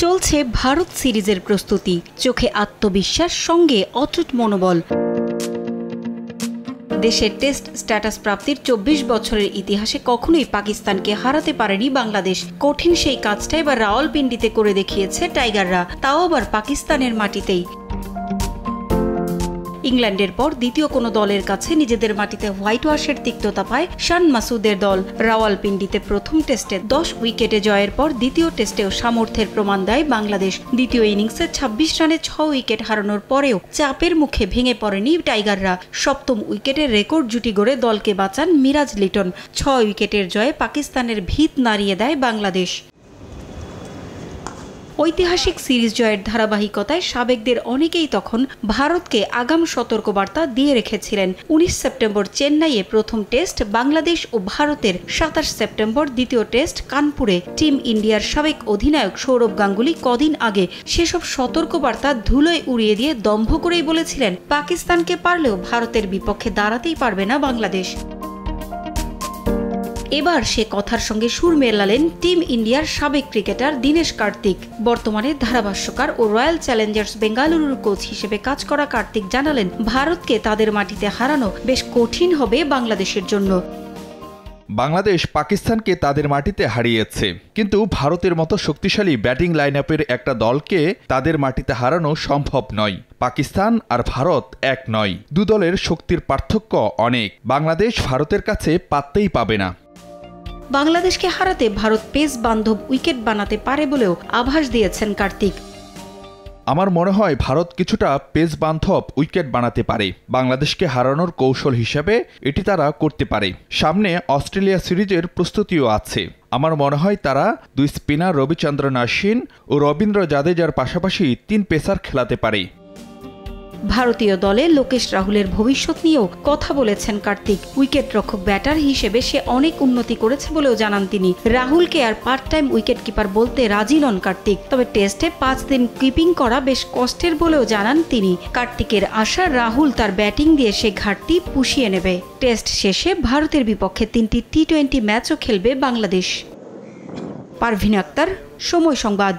চলছে ভারত সিরিজের প্রস্তুতি, চোখে আত্মবিশ্বাস, সঙ্গে অটুট মনোবল। দেশের টেস্ট স্ট্যাটাস প্রাপ্তির ২৪ বছরের ইতিহাসে কখনোই পাকিস্তানকে হারাতে পারেনি বাংলাদেশ। কঠিন সেই কাজটা এবার রাওয়ালপিন্ডিতে করে দেখিয়েছে টাইগাররা, তাও আবার পাকিস্তানের মাটিতেই। ইংল্যান্ডের পর দ্বিতীয় কোনো দলের কাছে নিজেদের মাটিতে হোয়াইট ওয়াশের তিক্ততা পায় শান মাসুদের দল। রাওয়ালপিন্ডিতে প্রথম টেস্টে ১০ উইকেটে জয়ের পর দ্বিতীয় টেস্টেও সামর্থ্যের প্রমাণ দেয় বাংলাদেশ। দ্বিতীয় ইনিংসে ২৬ রানে ৬ উইকেট হারানোর পরেও চাপের মুখে ভেঙে পড়েনি টাইগাররা। সপ্তম উইকেটে রেকর্ড জুটি গড়ে দলকে বাঁচান মিরাজ লিটন। ৬ উইকেটের জয়ে পাকিস্তানের ভিত নাড়িয়ে দেয় বাংলাদেশ। ঐতিহাসিক সিরিজ জয়ের ধারাবাহিকতায় সাবেকদের অনেকেই তখন ভারতকে আগাম সতর্কবার্তা দিয়ে রেখেছিলেন। ১৯ সেপ্টেম্বর চেন্নাইয়ে প্রথম টেস্ট বাংলাদেশ ও ভারতের, ২৭ সেপ্টেম্বর দ্বিতীয় টেস্ট কানপুরে। টিম ইন্ডিয়ার সাবেক অধিনায়ক সৌরভ গাঙ্গুলি কদিন আগে সেসব সতর্কবার্তা ধুলোয় উড়িয়ে দিয়ে দম্ভ করেই বলেছিলেন, পাকিস্তানকে পারলেও ভারতের বিপক্ষে দাঁড়াতেই পারবে না বাংলাদেশ। এবার সে কথার সঙ্গে সুর মেলালেন টিম ইন্ডিয়ার সাবেক ক্রিকেটার দীনেশ কার্তিক। বর্তমানে ধারাভাষ্যকার ও রয়্যাল চ্যালেঞ্জার্স বেঙ্গালুরুর কোচ হিসেবে কাজ করা কার্তিক জানালেন, ভারতকে তাদের মাটিতে হারানো বেশ কঠিন হবে বাংলাদেশের জন্য। বাংলাদেশ পাকিস্তানকে তাদের মাটিতে হারিয়েছে, কিন্তু ভারতের মতো শক্তিশালী ব্যাটিং লাইনআপের একটা দলকে তাদের মাটিতে হারানো সম্ভব নয়। পাকিস্তান আর ভারত এক নয়, দু দলের শক্তির পার্থক্য অনেক। বাংলাদেশ ভারতের কাছে পাততেই পাবে না। বাংলাদেশকে হারাতে ভারত পেস বান্ধব উইকেট বানাতে পারে বলেও আভাস দিয়েছেন কার্তিক। আমার মনে হয় ভারত কিছুটা পেস বান্ধব উইকেট বানাতে পারে। বাংলাদেশকে হারানোর কৌশল হিসেবে এটি তারা করতে পারে। সামনে অস্ট্রেলিয়া সিরিজের প্রস্তুতিও আছে। আমার মনে হয় তারা দুই স্পিনার রবিচন্দ্রন অশ্বিন ও রবীন্দ্র জাদেজার পাশাপাশি ৩ পেসার খেলাতে পারে। ভারতীয় দলে লোকেশ রাহুলের ভবিষ্যৎ নিয়েও কথা বলেছেন কার্তিক। উইকেট রক্ষক ব্যাটার হিসেবে সে অনেক উন্নতি করেছে বলেও জানান তিনি। রাহুলকে আর পার্ট টাইম উইকেট কিপার বলতে রাজি নন কার্তিক, তবে টেস্টে ৫ দিন কিপিং করা বেশ কষ্টের বলেও জানান তিনি। কার্তিকের আশা, রাহুল তার ব্যাটিং দিয়ে সে ঘাটতি পুষিয়ে নেবে। টেস্ট শেষে ভারতের বিপক্ষে ৩টি টি-20 ম্যাচও খেলবে বাংলাদেশ। পারভিন আক্তার, সময় সংবাদ।